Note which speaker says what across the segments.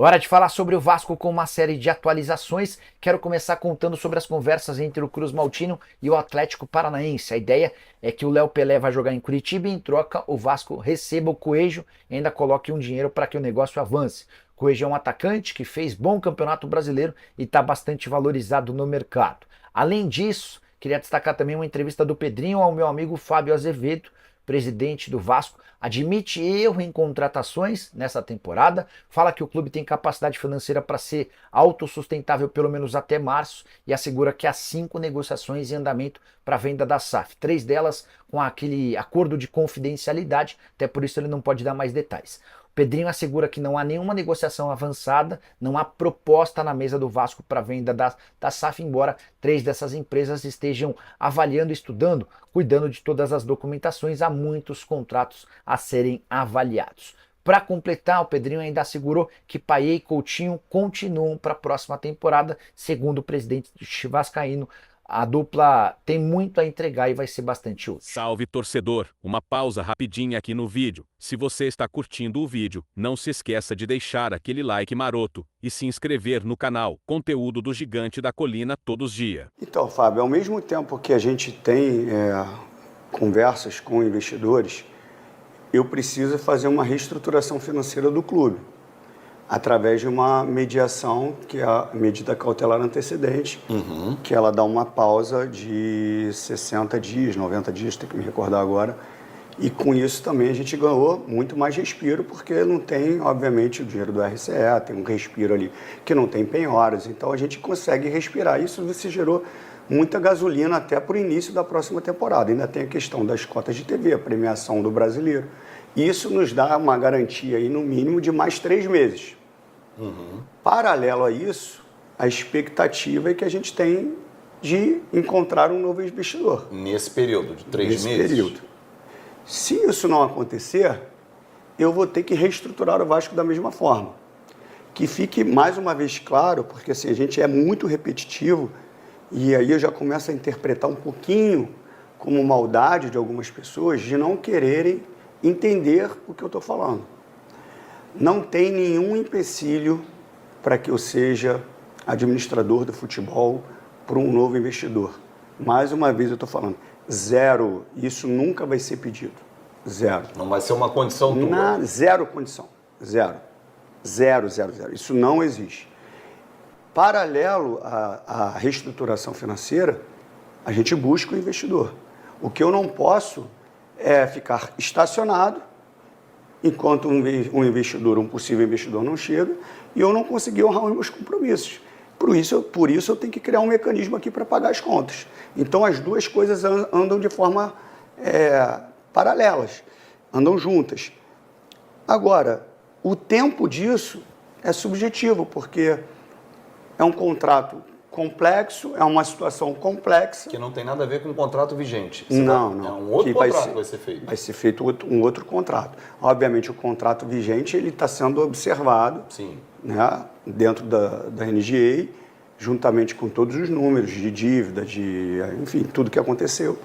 Speaker 1: Hora de falar sobre o Vasco com uma série de atualizações. Quero começar contando sobre as conversas entre o Cruz Maltino e o Atlético Paranaense. A ideia é que o Léo Pelé vai jogar em Curitiba e, em troca, o Vasco receba o Coelho e ainda coloque um dinheiro para que o negócio avance. O Coelho é um atacante que fez bom campeonato brasileiro e está bastante valorizado no mercado. Além disso, queria destacar também uma entrevista do Pedrinho ao meu amigo Fábio Azevedo, presidente do Vasco, admite erro em contratações nessa temporada, fala que o clube tem capacidade financeira para ser autossustentável pelo menos até março e assegura que há 5 negociações em andamento para a venda da SAF, 3 delas com aquele acordo de confidencialidade, até por isso ele não pode dar mais detalhes. Pedrinho assegura que não há nenhuma negociação avançada, não há proposta na mesa do Vasco para venda da SAF, embora 3 dessas empresas estejam avaliando, estudando, cuidando de todas as documentações, há muitos contratos a serem avaliados. Para completar, o Pedrinho ainda assegurou que Payet e Coutinho continuam para a próxima temporada, segundo o presidente vascaíno. A dupla tem muito a entregar e vai ser bastante útil.
Speaker 2: Salve, torcedor! Uma pausa rapidinha aqui no vídeo. Se você está curtindo o vídeo, não se esqueça de deixar aquele like maroto e se inscrever no canal Conteúdo do Gigante da Colina todos os dias.
Speaker 3: Então, Fábio, ao mesmo tempo que a gente tem conversas com investidores, eu preciso fazer uma reestruturação financeira do clube, através de uma mediação, que é a medida cautelar antecedente, que ela dá uma pausa de 60 dias, 90 dias, tem que me recordar agora. E com isso também a gente ganhou muito mais respiro, porque não tem, obviamente, o dinheiro do RCE, tem um respiro ali que não tem penhoras, então a gente consegue respirar. Isso se gerou muita gasolina até para o início da próxima temporada. Ainda tem a questão das cotas de TV, a premiação do brasileiro. Isso nos dá uma garantia aí, no mínimo, de mais 3 meses. Paralelo a isso, a expectativa é que a gente tem de encontrar um novo investidor.
Speaker 4: Nesse período de 3 meses?
Speaker 3: Nesse período. Se isso não acontecer, eu vou ter que reestruturar o Vasco da mesma forma. Que fique mais uma vez claro, porque assim, a gente é muito repetitivo, e aí eu já começo a interpretar um pouquinho como maldade de algumas pessoas de não quererem entender o que eu estou falando. Não tem nenhum empecilho para que eu seja administrador do futebol para um novo investidor. Mais uma vez eu estou falando, zero. Isso nunca vai ser pedido. Zero.
Speaker 4: Não vai ser uma condição tua?
Speaker 3: Zero condição. Zero. Zero, zero, zero. Isso não existe. Paralelo à reestruturação financeira, a gente busca o investidor. O que eu não posso é ficar estacionado enquanto um investidor, um possível investidor não chega, e eu não consegui honrar os meus compromissos. Por isso eu tenho que criar um mecanismo aqui para pagar as contas. Então as duas coisas andam de forma paralelas, andam juntas. Agora, o tempo disso é subjetivo, porque é um contrato complexo, é uma situação complexa.
Speaker 4: Que não tem nada a ver com o contrato vigente.
Speaker 3: Não.
Speaker 4: É um outro contrato que vai ser feito.
Speaker 3: Vai ser feito um outro contrato. Obviamente, o contrato vigente ele está sendo observado.
Speaker 4: Sim.
Speaker 3: Né, dentro da NGA, juntamente com todos os números de dívida, enfim, tudo que aconteceu,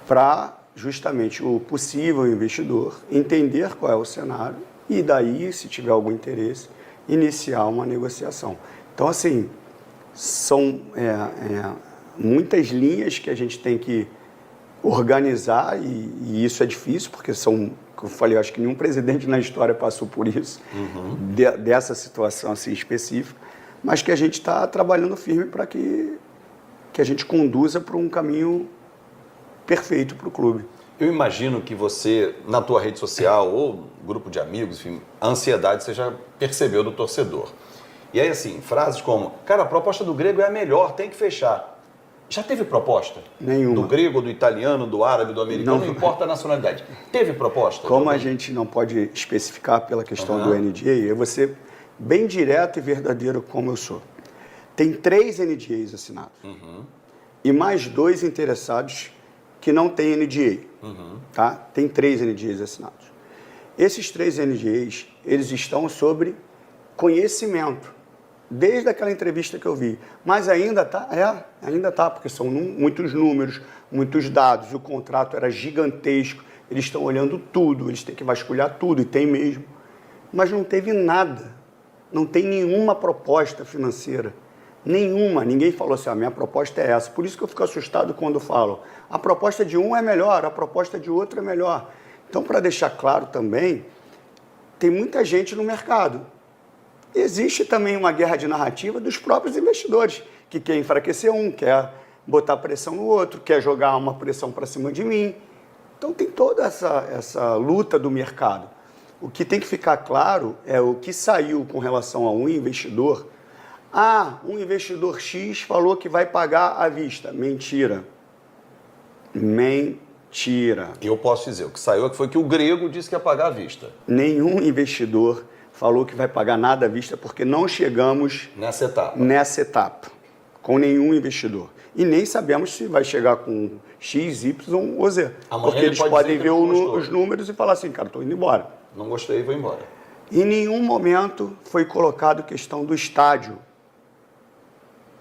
Speaker 3: para justamente o possível investidor entender qual é o cenário e daí, se tiver algum interesse, iniciar uma negociação. Então, assim, são muitas linhas que a gente tem que organizar e isso é difícil, porque são, como eu falei, eu acho que nenhum presidente na história passou por isso, dessa situação assim específica, mas que a gente está trabalhando firme para que a gente conduza para um caminho perfeito para o clube.
Speaker 4: Eu imagino que você, na tua rede social ou grupo de amigos, enfim, a ansiedade você já percebeu do torcedor. E aí, assim, frases como, cara, a proposta do grego é a melhor, tem que fechar. Já teve proposta?
Speaker 3: Nenhuma.
Speaker 4: Do grego, do italiano, do árabe, do americano, não importa a nacionalidade. Teve proposta?
Speaker 3: Como a gente não pode especificar pela questão do NDA, eu vou ser bem direto e verdadeiro como eu sou. Tem 3 NDAs assinados. E mais 2 interessados que não têm NDA. Tá? Tem 3 NDAs assinados. Esses 3 NDAs, eles estão sobre conhecimento. Desde aquela entrevista que eu vi. Mas ainda tá, porque são muitos números, muitos dados, o contrato era gigantesco, eles estão olhando tudo, eles têm que vasculhar tudo, e tem mesmo. Mas não teve nada não tem nenhuma proposta financeira. Nenhuma. Ninguém falou assim, a minha proposta é essa. Por isso que eu fico assustado quando falam, a proposta de um é melhor, a proposta de outro é melhor. Então, para deixar claro também, tem muita gente no mercado. Existe também uma guerra de narrativa dos próprios investidores, que quer enfraquecer um, quer botar pressão no outro, quer jogar uma pressão para cima de mim. Então tem toda essa luta do mercado. O que tem que ficar claro é o que saiu com relação a um investidor. Ah, um investidor X falou que vai pagar à vista. Mentira. Mentira.
Speaker 4: Eu posso dizer, o que saiu foi que o grego disse que ia pagar à vista.
Speaker 3: Nenhum investidor falou que vai pagar nada à vista, porque não chegamos nessa etapa com nenhum investidor. E nem sabemos se vai chegar com X, Y ou Z.
Speaker 4: Amanhã
Speaker 3: porque eles podem ver os números e falar assim, cara, estou indo embora.
Speaker 4: Não gostei, vou embora.
Speaker 3: Em nenhum momento foi colocado questão do estádio.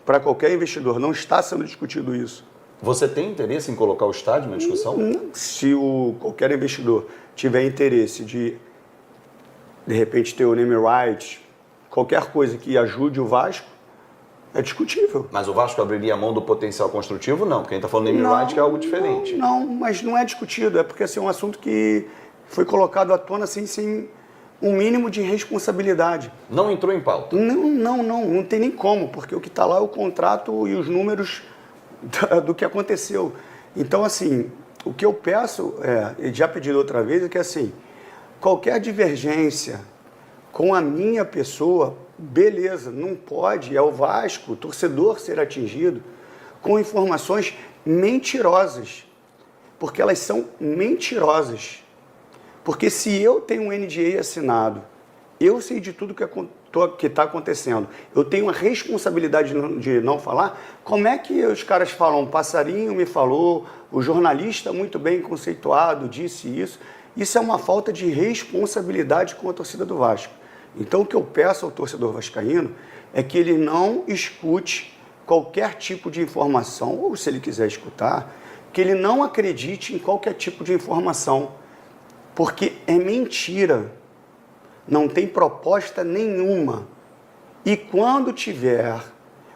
Speaker 3: Para qualquer investidor, não está sendo discutido isso.
Speaker 4: Você tem interesse em colocar o estádio na discussão?
Speaker 3: Se qualquer investidor tiver interesse de repente, ter o name rights, qualquer coisa que ajude o Vasco, é discutível.
Speaker 4: Mas o Vasco abriria a mão do potencial construtivo? Não, porque a gente está falando name rights, que é algo diferente.
Speaker 3: Não, mas não é discutido. É porque assim, é um assunto que foi colocado à tona assim, sem um mínimo de responsabilidade.
Speaker 4: Não entrou em pauta?
Speaker 3: Não tem nem como, porque o que está lá é o contrato e os números do que aconteceu. Então, assim, o que eu peço, e já pedi outra vez, é que assim, qualquer divergência com a minha pessoa, beleza, não pode, é o Vasco, o torcedor ser atingido com informações mentirosas, porque elas são mentirosas. Porque se eu tenho um NDA assinado, eu sei de tudo que está acontecendo, eu tenho a responsabilidade de não falar, como é que os caras falam, um passarinho me falou, o jornalista muito bem conceituado disse isso? Isso é uma falta de responsabilidade com a torcida do Vasco. Então, o que eu peço ao torcedor vascaíno é que ele não escute qualquer tipo de informação, ou se ele quiser escutar, que ele não acredite em qualquer tipo de informação, porque é mentira. Não tem proposta nenhuma. E quando tiver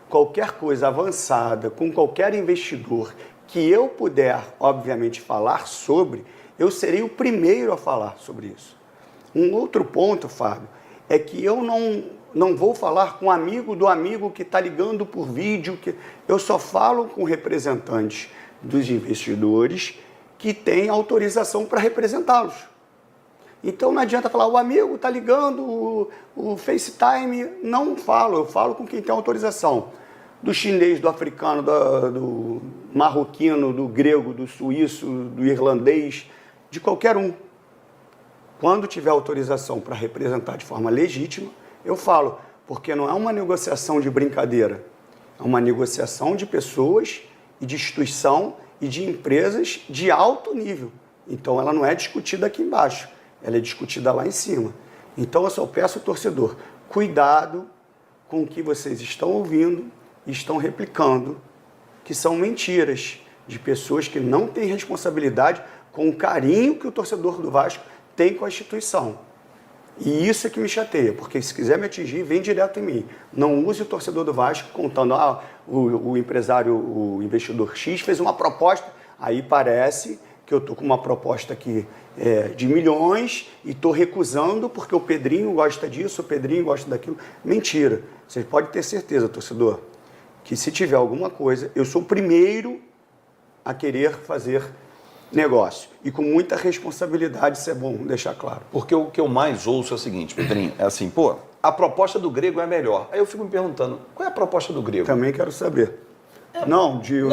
Speaker 3: qualquer coisa avançada com qualquer investidor que eu puder, obviamente, falar sobre, eu serei o primeiro a falar sobre isso. Um outro ponto, Fábio, é que eu não vou falar com um amigo do amigo que está ligando por vídeo. Eu só falo com representantes dos investidores que têm autorização para representá-los. Então não adianta falar, o amigo está ligando, o FaceTime. Não falo, eu falo com quem tem autorização. Do chinês, do africano, do marroquino, do grego, do suíço, do irlandês, de qualquer um. Quando tiver autorização para representar de forma legítima, eu falo, porque não é uma negociação de brincadeira, é uma negociação de pessoas e de instituição e de empresas de alto nível. Então ela não é discutida aqui embaixo, ela é discutida lá em cima. Então eu só peço ao torcedor, cuidado com o que vocês estão ouvindo e estão replicando, que são mentiras de pessoas que não têm responsabilidade com o carinho que o torcedor do Vasco tem com a instituição. E isso é que me chateia, porque se quiser me atingir, vem direto em mim. Não use o torcedor do Vasco contando, o empresário, o investidor X fez uma proposta, aí parece que eu estou com uma proposta aqui de milhões e estou recusando porque o Pedrinho gosta disso, o Pedrinho gosta daquilo. Mentira. Você pode ter certeza, torcedor, que se tiver alguma coisa, eu sou o primeiro a querer fazer negócio. E com muita responsabilidade, isso é bom deixar claro.
Speaker 4: Porque o que eu mais ouço é o seguinte, Pedrinho, é assim, a proposta do grego é melhor. Aí eu fico me perguntando, qual é a proposta do grego?
Speaker 3: Também quero saber.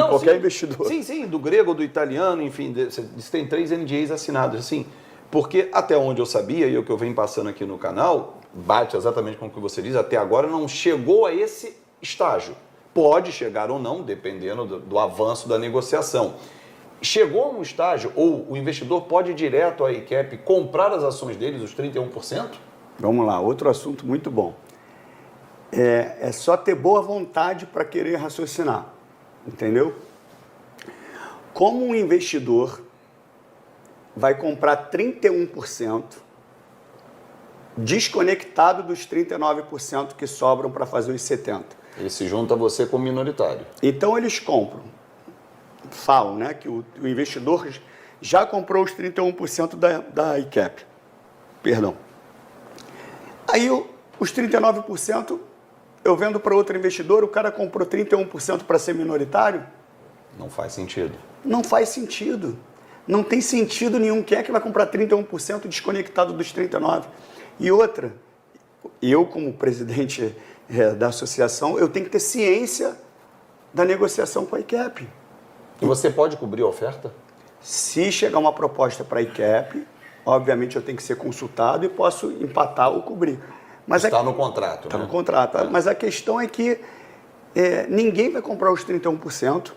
Speaker 3: Qualquer investidor.
Speaker 4: Sim, do grego ou do italiano, enfim, você tem 3 NDAs assinados, assim. Porque até onde eu sabia, e o que eu venho passando aqui no canal, bate exatamente com o que você diz, até agora não chegou a esse estágio. Pode chegar ou não, dependendo do avanço da negociação. Chegou a um estágio, ou o investidor pode ir direto à ICAP comprar as ações deles, os 31%?
Speaker 3: Vamos lá, outro assunto muito bom. É só ter boa vontade para querer raciocinar, entendeu? Como um investidor vai comprar 31%, desconectado dos 39% que sobram para fazer os 70%.
Speaker 4: Ele se junta a você como minoritário.
Speaker 3: Então eles compram, falam, né, que o investidor já comprou os 31% da ICAP. Perdão. Aí os 39% eu vendo para outro investidor, o cara comprou 31% para ser minoritário?
Speaker 4: Não faz sentido.
Speaker 3: Não faz sentido. Não tem sentido nenhum. Quem é que vai comprar 31% desconectado dos 39%? E outra, eu como presidente da associação, eu tenho que ter ciência da negociação com a ICAP.
Speaker 4: E você pode cobrir a oferta?
Speaker 3: Se chegar uma proposta para a ICAP, obviamente eu tenho que ser consultado e posso empatar ou cobrir. Mas
Speaker 4: está no contrato,
Speaker 3: Está
Speaker 4: né?
Speaker 3: no contrato. Mas a questão é que ninguém vai comprar os 31%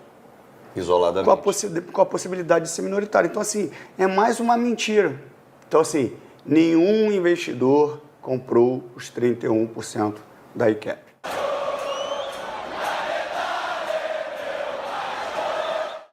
Speaker 4: isoladamente,
Speaker 3: com a possibilidade de ser minoritário. Então, assim, é mais uma mentira. Então, assim, nenhum investidor comprou os 31% da ICAP.